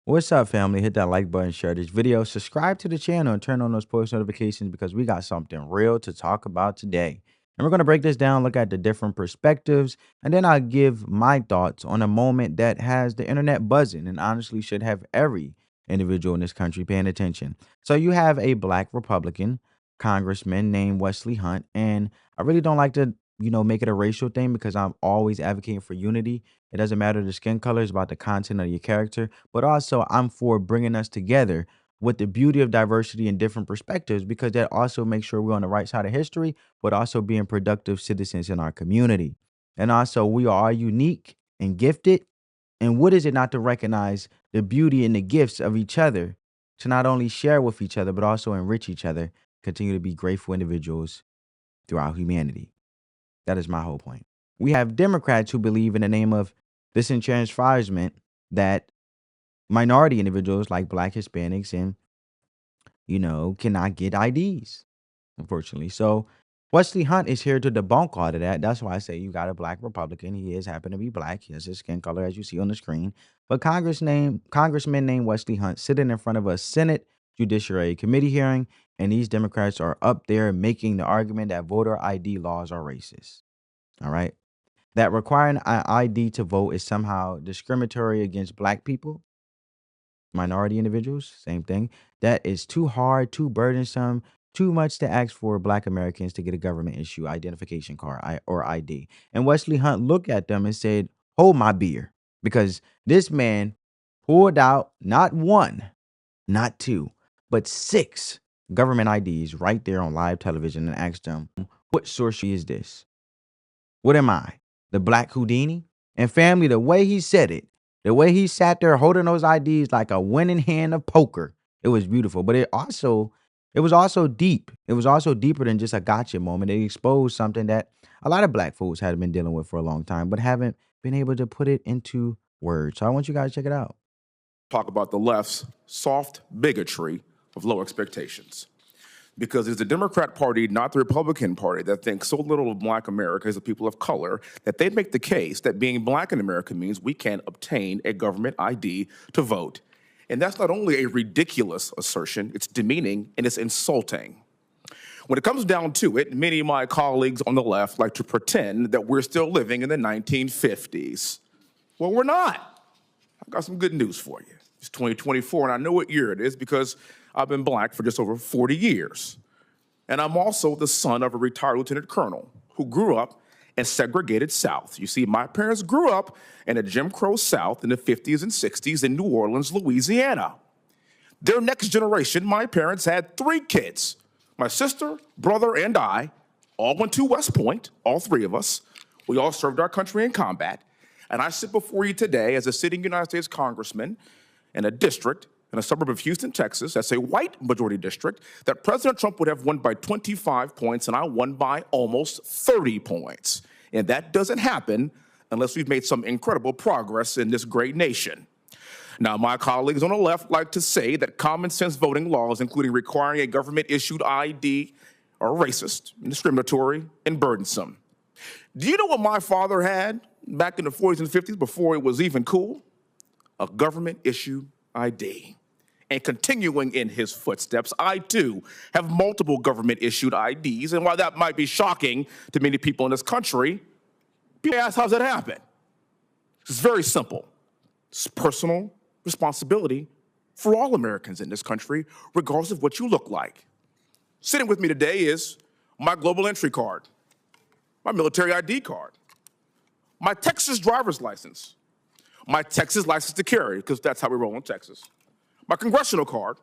What's up, family? Hit that like button, share this video, subscribe to the channel, and turn on those post notifications because we got something real to talk about today. And we're going to break this down, look at the different perspectives, and then I'll give my thoughts on a moment that has the internet buzzing and honestly should have every individual in this country paying attention. So you have a black Republican congressman named Wesley Hunt, and I really don't like to, make it a racial thing because I'm always advocating for unity. It doesn't matter the skin color, it's about the content of your character. But also, I'm for bringing us together with the beauty of diversity and different perspectives because that also makes sure we're on the right side of history, but also being productive citizens in our community. And also, we are unique and gifted. And what is it not to recognize the beauty and the gifts of each other to not only share with each other, but also enrich each other, continue to be grateful individuals throughout humanity? That is my whole point. We have Democrats who believe in the name of disenfranchisement that minority individuals like black Hispanics and cannot get IDs, unfortunately. So Wesley Hunt is here to debunk all of that. That's why I say you got a black Republican. He is happen to be black. He has his skin color as you see on the screen. But Congressman named Wesley Hunt sitting in front of a Senate Judiciary Committee hearing, and these Democrats are up there making the argument that voter ID laws are racist. All right. That requiring an ID to vote is somehow discriminatory against black people, minority individuals, same thing. That is too hard, too burdensome, too much to ask for black Americans to get a government issue identification card or ID. And Wesley Hunt looked at them and said, "Hold my beer," because this man pulled out not one, not two, but six government IDs right there on live television and asked them, "What sorcery is this? What am I? The Black Houdini?" And family, the way he said it, the way he sat there holding those IDs like a winning hand of poker, it was beautiful. But it was also deep. It was also deeper than just a gotcha moment. It exposed something that a lot of black folks had been dealing with for a long time, but haven't been able to put it into words. So I want you guys to check it out. Talk about the left's soft bigotry of low expectations. Because it's the Democrat Party, not the Republican Party, that thinks so little of black America as a people of color that they make the case that being black in America means we can't obtain a government ID to vote. And that's not only a ridiculous assertion, it's demeaning and it's insulting. When it comes down to it, many of my colleagues on the left like to pretend that we're still living in the 1950s. Well, we're not. I've got some good news for you. It's 2024, and I know what year it is because I've been black for just over 40 years. And I'm also the son of a retired lieutenant colonel who grew up in segregated South. You see, my parents grew up in a Jim Crow South in the 50s and 60s in New Orleans, Louisiana. Their next generation, my parents had 3 kids. My sister, brother, and I all went to West Point, all 3 of us. We all served our country in combat. And I sit before you today as a sitting United States congressman in a district in a suburb of Houston, Texas, that's a white majority district, that President Trump would have won by 25 points, and I won by almost 30 points. And that doesn't happen unless we've made some incredible progress in this great nation. Now, my colleagues on the left like to say that common sense voting laws, including requiring a government-issued ID, are racist, discriminatory, and burdensome. Do you know what my father had back in the 40s and 50s before it was even cool? A government-issued ID. And continuing in his footsteps, I too have multiple government-issued IDs, and while that might be shocking to many people in this country, people ask, how's that happen? It's very simple. It's personal responsibility for all Americans in this country, regardless of what you look like. Sitting with me today is my global entry card, my military ID card, my Texas driver's license, my Texas license to carry, because that's how we roll in Texas, my congressional card,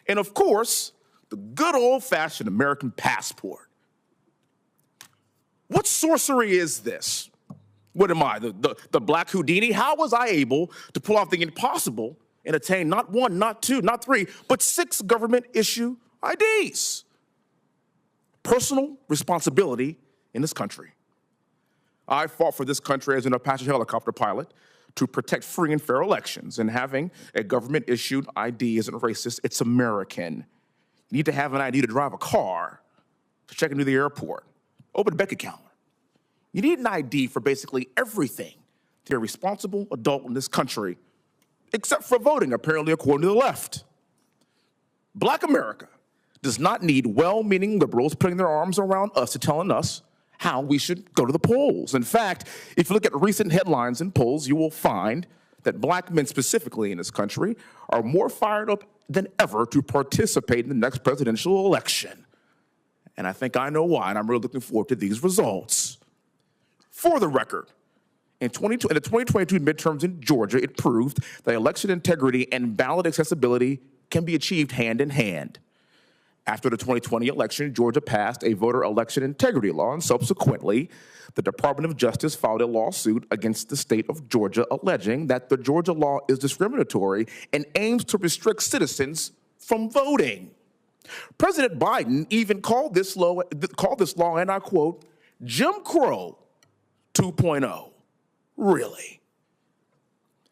and of course, the good old-fashioned American passport. What sorcery is this? What am I, the Black Houdini? How was I able to pull off the impossible and attain not 1, not 2, not 3, but 6 government-issue IDs? Personal responsibility in this country. I fought for this country as an Apache helicopter pilot to protect free and fair elections, and having a government-issued ID isn't racist, it's American. You need to have an ID to drive a car, to check into the airport, open a bank account. You need an ID for basically everything to be a responsible adult in this country except for voting, apparently, according to the left. Black America does not need well-meaning liberals putting their arms around us to telling us how we should go to the polls. In fact, if you look at recent headlines and polls, you will find that black men specifically in this country are more fired up than ever to participate in the next presidential election. And I think I know why, and I'm really looking forward to these results. For the record, in the 2022 midterms in Georgia, it proved that election integrity and ballot accessibility can be achieved hand in hand. After the 2020 election, Georgia passed a voter election integrity law, and subsequently, the Department of Justice filed a lawsuit against the state of Georgia alleging that the Georgia law is discriminatory and aims to restrict citizens from voting. President Biden even called this law, and I quote, Jim Crow 2.0. Really?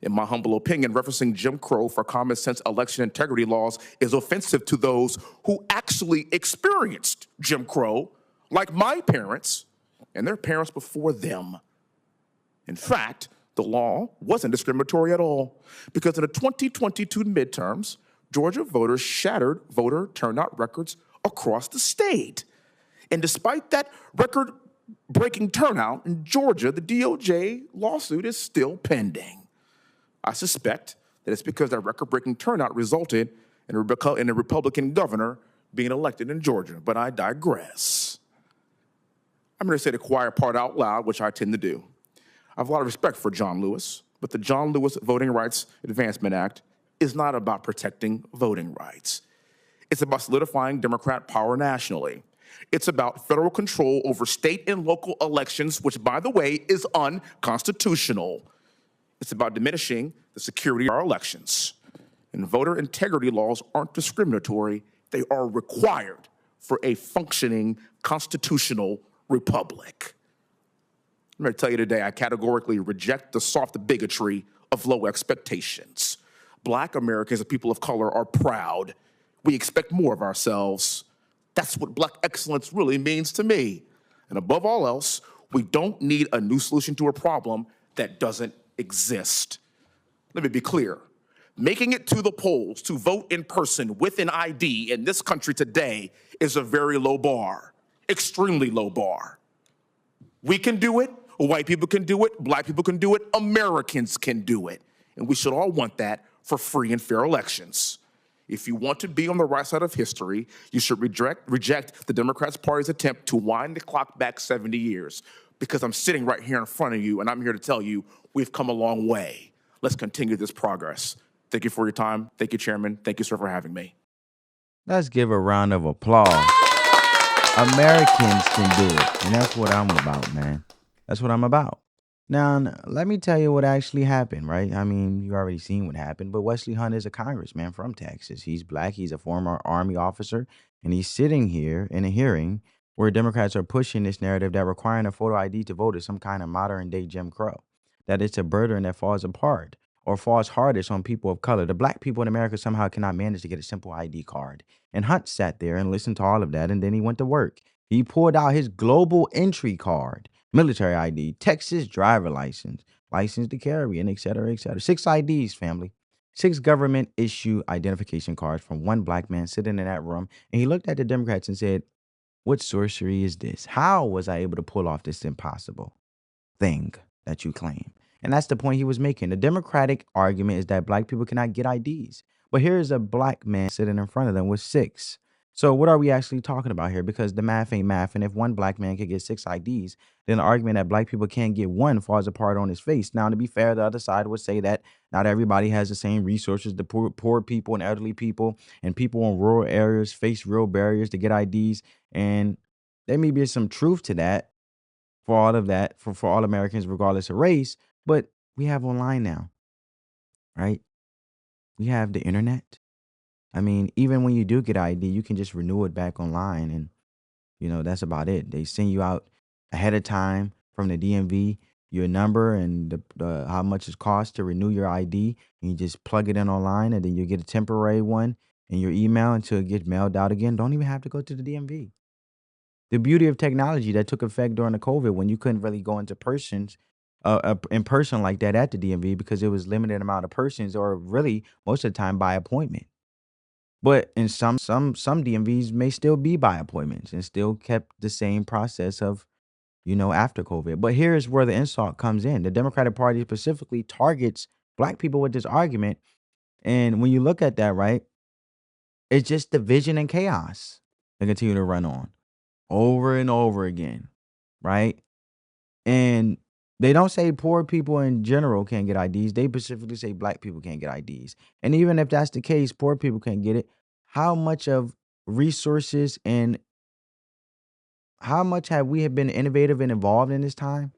In my humble opinion, referencing Jim Crow for common sense election integrity laws is offensive to those who actually experienced Jim Crow, like my parents and their parents before them. In fact, the law wasn't discriminatory at all, because in the 2022 midterms, Georgia voters shattered voter turnout records across the state. And despite that record-breaking turnout in Georgia, the DOJ lawsuit is still pending. I suspect that it's because that record-breaking turnout resulted in a Republican governor being elected in Georgia, but I digress. I'm going to say the quiet part out loud, which I tend to do. I have a lot of respect for John Lewis, but the John Lewis Voting Rights Advancement Act is not about protecting voting rights. It's about solidifying Democrat power nationally. It's about federal control over state and local elections, which, by the way, is unconstitutional. It's about diminishing the security of our elections. And voter integrity laws aren't discriminatory. They are required for a functioning constitutional republic. I'm going to tell you today, I categorically reject the soft bigotry of low expectations. Black Americans and people of color are proud. We expect more of ourselves. That's what Black excellence really means to me. And above all else, we don't need a new solution to a problem that doesn't exist. Let me be clear. Making it to the polls to vote in person with an ID in this country today is a very low bar, extremely low bar. We can do it, white people can do it, black people can do it, Americans can do it. And we should all want that for free and fair elections. If you want to be on the right side of history, you should reject the Democrats' party's attempt to wind the clock back 70 years. Because I'm sitting right here in front of you, and I'm here to tell you we've come a long way. Let's continue this progress. Thank you for your time. Thank you, Chairman. Thank you, sir, for having me. Let's give a round of applause. Americans can do it. And that's what I'm about, man. That's what I'm about. Now, let me tell you what actually happened, right? I mean, you already seen what happened, but Wesley Hunt is a congressman from Texas. He's black. He's a former Army officer, and he's sitting here in a hearing where Democrats are pushing this narrative that requiring a photo ID to vote is some kind of modern-day Jim Crow, that it's a burden that falls apart or falls hardest on people of color. The black people in America somehow cannot manage to get a simple ID card. And Hunt sat there and listened to all of that, and then he went to work. He pulled out his global entry card, military ID, Texas driver license, license to carry, and et cetera, et cetera. 6 IDs, family. 6 government issue identification cards from one black man sitting in that room. And he looked at the Democrats and said, what sorcery is this? How was I able to pull off this impossible thing that you claim? And that's the point he was making. The Democratic argument is that black people cannot get IDs. But here's a black man sitting in front of them with 6. So what are we actually talking about here? Because the math ain't math. And if one black man could get 6 IDs, then the argument that black people can't get one falls apart on his face. Now, to be fair, the other side would say that not everybody has the same resources. The poor people and elderly people and people in rural areas face real barriers to get IDs. And there may be some truth to that for all of that, for all Americans, regardless of race. But we have online now, right? We have the internet. I mean, even when you do get ID, you can just renew it back online. And, that's about it. They send you out ahead of time from the DMV, your number and the how much it costs to renew your ID. And you just plug it in online, and then you get a temporary one in your email until it gets mailed out again. Don't even have to go to the DMV. The beauty of technology that took effect during the COVID when you couldn't really go into persons in person like that at the DMV because it was limited amount of persons, or really most of the time by appointment. But in some DMVs may still be by appointments and still kept the same process of, after COVID. But here's where the insult comes in. The Democratic Party specifically targets black people with this argument. And when you look at that, right, it's just division and chaos. They continue to run on over and over again, right? And they don't say poor people in general can't get IDs. They specifically say black people can't get IDs. And even if that's the case, poor people can't get it. How much of resources and how much have we have been innovative and involved in this time?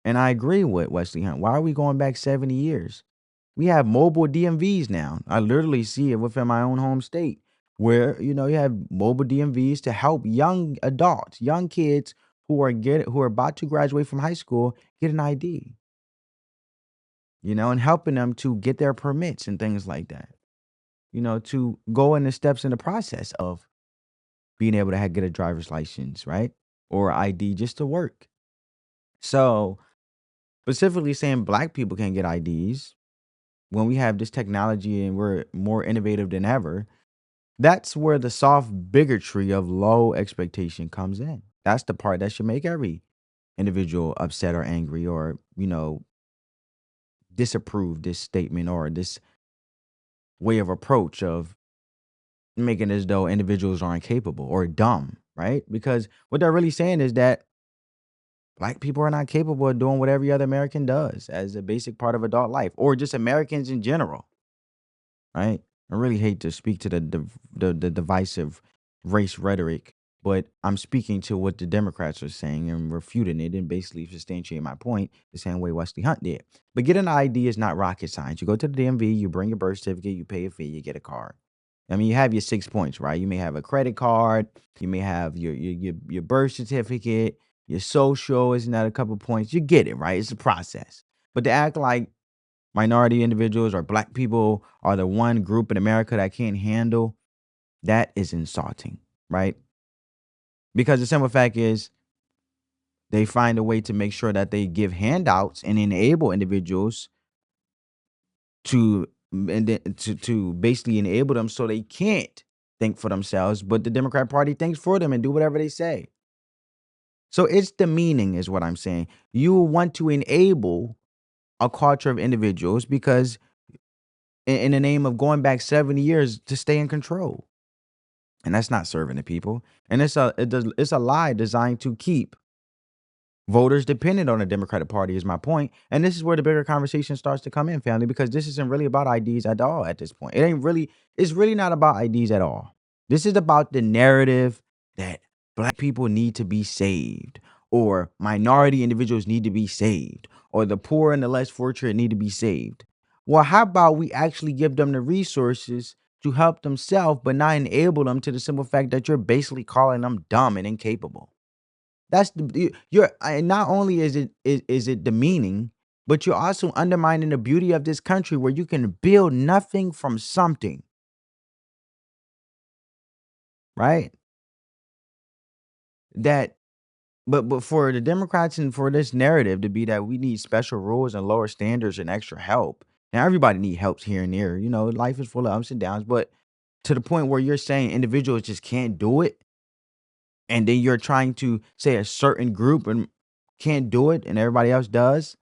And I agree with Wesley Hunt. Why are we going back 70 years? We have mobile DMVs now. I literally see it within my own home state where, you have mobile DMVs to help young adults, young kids who are about to graduate from high school get an ID, and helping them to get their permits and things like that. To go in the steps in the process of being able to get a driver's license, right? Or ID just to work. So, specifically saying black people can't get IDs when we have this technology and we're more innovative than ever, that's where the soft bigotry of low expectation comes in. That's the part that should make every individual upset or angry or, disapprove this statement or this way of approach of making as though individuals are incapable or dumb, right? Because what they're really saying is that black people are not capable of doing what every other American does as a basic part of adult life, or just Americans in general, right? I really hate to speak to the divisive race rhetoric, but I'm speaking to what the Democrats are saying and refuting it and basically substantiating my point the same way Wesley Hunt did. But getting an ID is not rocket science. You go to the DMV, you bring your birth certificate, you pay a fee, you get a card. I mean, you have your 6 points, right? You may have a credit card, you may have your birth certificate, your social, isn't that a couple points? You get it, right? It's a process. But to act like minority individuals or black people are the one group in America that can't handle, that is insulting, right? Because the simple fact is they find a way to make sure that they give handouts and enable individuals to to basically enable them so they can't think for themselves, but the Democrat Party thinks for them and do whatever they say. So it's demeaning is what I'm saying. You want to enable a culture of individuals because in the name of going back 70 years to stay in control. And that's not serving the people. And it's a lie designed to keep voters dependent on the Democratic Party is my point. And this is where the bigger conversation starts to come in, family, because this isn't really about IDs at all at this point. It's really not about IDs at all. This is about the narrative that black people need to be saved, or minority individuals need to be saved, or the poor and the less fortunate need to be saved. Well, how about we actually give them the resources to help themselves, but not enable them to the simple fact that you're basically calling them dumb and incapable. That's you're not only is it demeaning, but you're also undermining the beauty of this country where you can build nothing from something, right? That but for the Democrats and for this narrative to be that we need special rules and lower standards and extra help. Now everybody need help here and there. Life is full of ups and downs, but to the point where you're saying individuals just can't do it, and then you're trying to say a certain group and can't do it and everybody else does.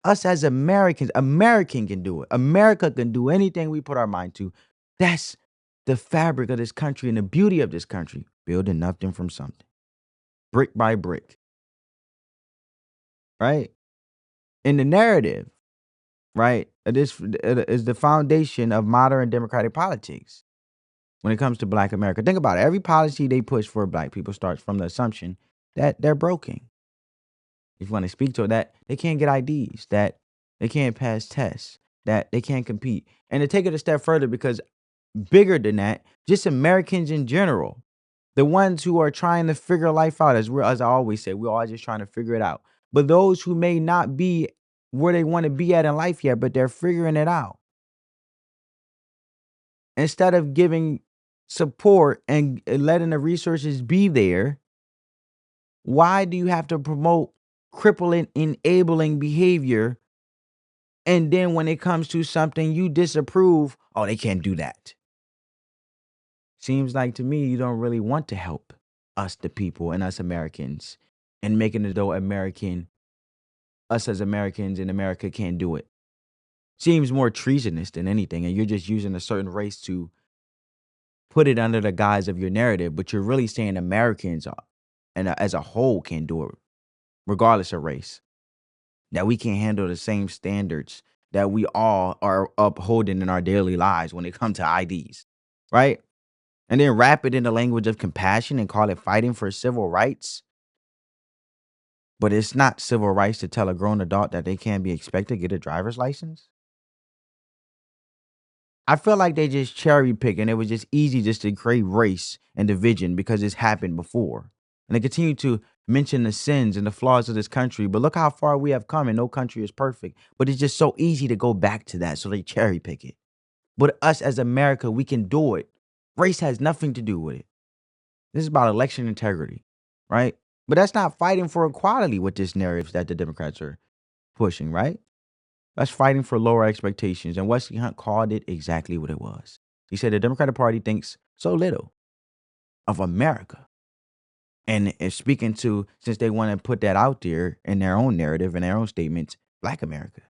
Us as Americans, American can do it. America can do anything we put our mind to. That's the fabric of this country and the beauty of this country. Building nothing from something, brick by brick, right? In the narrative, right? This is the foundation of modern democratic politics when it comes to Black America. Think about it. Every policy they push for Black people starts from the assumption that they're broken. If you want to speak to it, that they can't get IDs, that they can't pass tests, that they can't compete. And to take it a step further, because bigger than that, just Americans in general, the ones who are trying to figure life out, as I always say, we're all just trying to figure it out. But those who may not be where they want to be at in life yet, but they're figuring it out. Instead of giving support and letting the resources be there, why do you have to promote crippling, enabling behavior. And then when it comes to something you disapprove, oh, they can't do that. Seems like to me you don't really want to help us, the people, and us Americans, and making it though us as Americans in America can't do it. Seems more treasonous than anything, and you're just using a certain race to put it under the guise of your narrative, but you're really saying Americans and as a whole can't do it, regardless of race. That we can't handle the same standards that we all are upholding in our daily lives when it comes to IDs, right? And then wrap it in the language of compassion and call it fighting for civil rights. But it's not civil rights to tell a grown adult that they can't be expected to get a driver's license. I feel like they just cherry pick and it was just easy just to create race and division because it's happened before. And they continue to mention the sins and the flaws of this country. But look how far we have come and no country is perfect. But it's just so easy to go back to that. So they cherry pick it. But us as America, we can do it. Race has nothing to do with it. This is about election integrity, right? But that's not fighting for equality with this narrative that the Democrats are pushing, right? That's fighting for lower expectations. And Wesley Hunt called it exactly what it was. He said the Democratic Party thinks so little of America. And is speaking to, since they want to put that out there in their own narrative, in their own statements, Black America.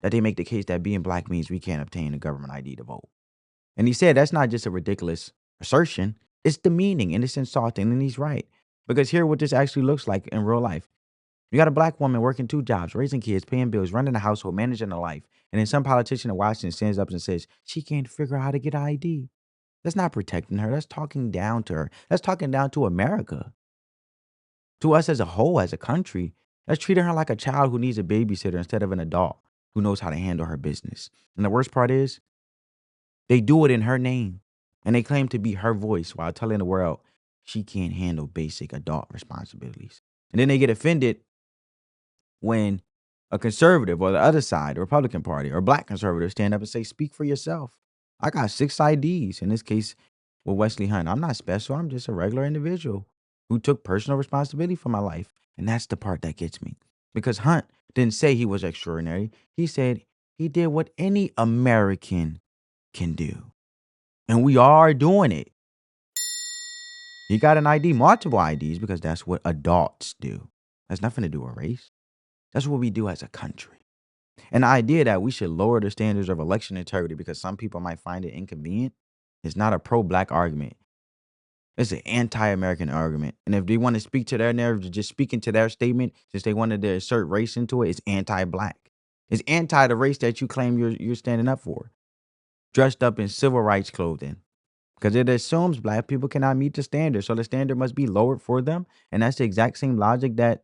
That they make the case that being Black means we can't obtain a government ID to vote. And he said that's not just a ridiculous assertion, it's demeaning and it's insulting. And he's right. Because here what this actually looks like in real life. You got a Black woman working 2 jobs, raising kids, paying bills, running a household, managing a life. And then some politician in Washington stands up and says, she can't figure out how to get ID. That's not protecting her. That's talking down to her. That's talking down to America. To us as a whole, as a country. That's treating her like a child who needs a babysitter instead of an adult who knows how to handle her business. And the worst part is, they do it in her name. And they claim to be her voice while telling the world she can't handle basic adult responsibilities. And then they get offended when a conservative or the other side, the Republican Party or Black conservatives stand up and say, speak for yourself. I got 6 IDs. In this case, with Wesley Hunt, I'm not special. I'm just a regular individual who took personal responsibility for my life. And that's the part that gets me. Because Hunt didn't say he was extraordinary. He said he did what any American can do. And we are doing it. He got an ID, multiple IDs, because that's what adults do. That's nothing to do with race. That's what we do as a country. And the idea that we should lower the standards of election integrity because some people might find it inconvenient is not a pro-Black argument. It's an anti-American argument. And if they want to speak to their narrative, just speaking to their statement, since they wanted to assert race into it, it's anti-Black. It's anti the race that you claim you're standing up for. Dressed up in civil rights clothing. Because it assumes Black people cannot meet the standard. So the standard must be lowered for them. And that's the exact same logic that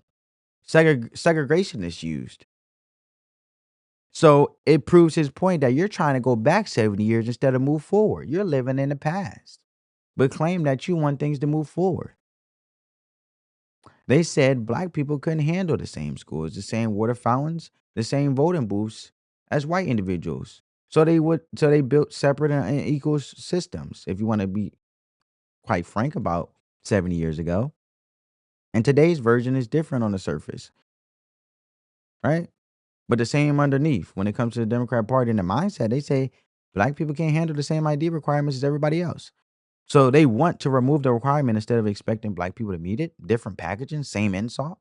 segregationists used. So it proves his point that you're trying to go back 70 years instead of move forward. You're living in the past, but claim that you want things to move forward. They said Black people couldn't handle the same schools, the same water fountains, the same voting booths as white individuals. So they built separate and equal systems, if you want to be quite frank about 70 years ago. And today's version is different on the surface, right? But the same underneath. When it comes to the Democrat Party and the mindset, they say Black people can't handle the same ID requirements as everybody else. So they want to remove the requirement instead of expecting Black people to meet it. Different packaging, same insult.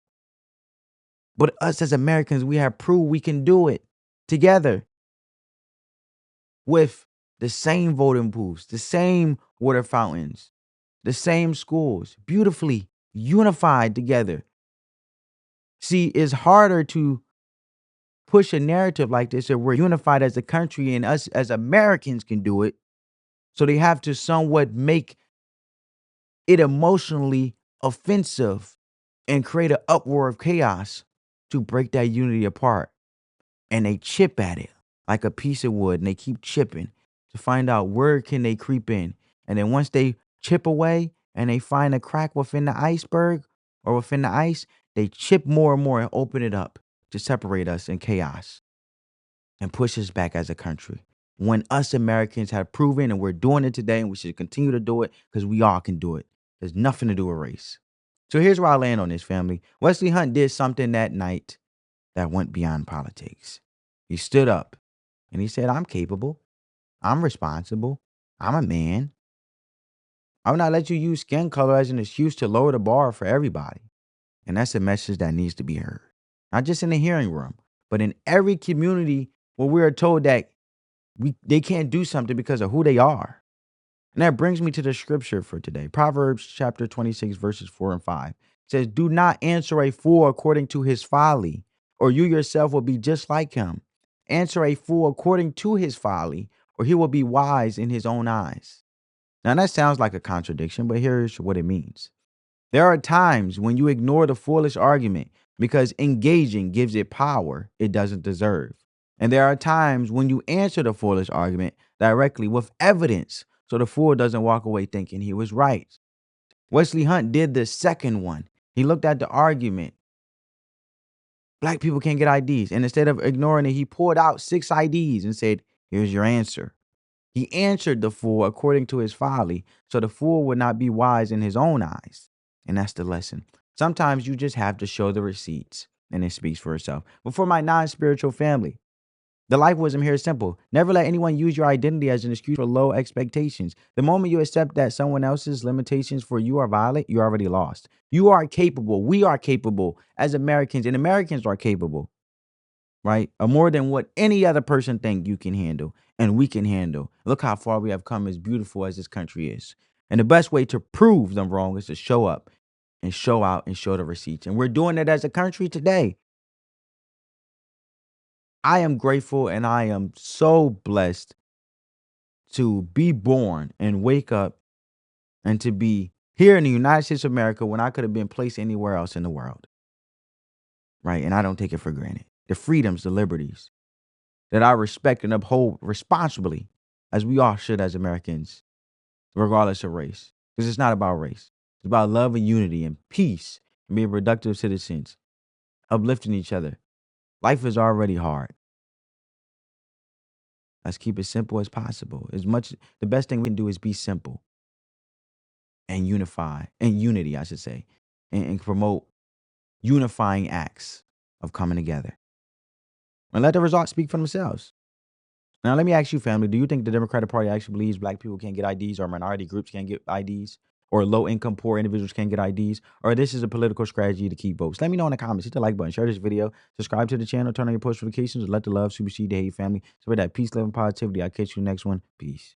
But us as Americans, we have proved we can do it together with the same voting booths, the same water fountains, the same schools, beautifully unified together. See, it's harder to push a narrative like this, that we're unified as a country and us as Americans can do it. So they have to somewhat make it emotionally offensive and create an uproar of chaos to break that unity apart. And they chip at it like a piece of wood, and they keep chipping to find out where can they creep in. And then once they chip away and they find a crack within the iceberg or within the ice, they chip more and more and open it up to separate us in chaos and push us back as a country. When us Americans have proven, and we're doing it today, and we should continue to do it because we all can do it. There's nothing to do with race. So here's where I land on this, family. Wesley Hunt did something that night that went beyond politics. He stood up and he said, I'm capable. I'm responsible. I'm a man. I will not let you use skin color as an excuse to lower the bar for everybody. And that's a message that needs to be heard. Not just in the hearing room, but in every community where we are told that they can't do something because of who they are. And that brings me to the scripture for today. Proverbs chapter 26, verses 4 and 5. It says, do not answer a fool according to his folly, or you yourself will be just like him. Answer a fool according to his folly, or he will be wise in his own eyes. Now that sounds like a contradiction, but here's what it means. There are times when you ignore the foolish argument because engaging gives it power it doesn't deserve. And there are times when you answer the foolish argument directly with evidence so the fool doesn't walk away thinking he was right. Wesley Hunt did the second one. He looked at the argument. Black people can't get IDs. And instead of ignoring it, he pulled out 6 IDs and said, here's your answer. He answered the fool according to his folly, so the fool would not be wise in his own eyes. And that's the lesson. Sometimes you just have to show the receipts, and it speaks for itself. But for my non-spiritual family, the life wisdom here is simple. Never let anyone use your identity as an excuse for low expectations. The moment you accept that someone else's limitations for you are valid, you're already lost. You are capable. We are capable as Americans, and Americans are capable, right? Or more than what any other person think you can handle and we can handle. Look how far we have come, as beautiful as this country is. And the best way to prove them wrong is to show up and show out and show the receipts. And we're doing it as a country today. I am grateful and I am so blessed to be born and wake up and to be here in the United States of America when I could have been placed anywhere else in the world. Right? And I don't take it for granted. The freedoms, the liberties that I respect and uphold responsibly, as we all should as Americans, regardless of race. Because it's not about race. It's about love and unity and peace and being productive citizens, uplifting each other. Life is already hard. Let's keep it simple as possible. The best thing we can do is be simple and unify, and unity, I should say, and promote unifying acts of coming together. And let the results speak for themselves. Now, let me ask you, family, do you think the Democratic Party actually believes black people can't get IDs, or minority groups can't get IDs, or low-income, poor individuals can't get IDs, or this is a political strategy to keep votes? Let me know in the comments. Hit the like button, share this video, subscribe to the channel, turn on your post notifications, and let the love supersede the hate, family. Spread that peace, love, and positivity. I'll catch you next one. Peace.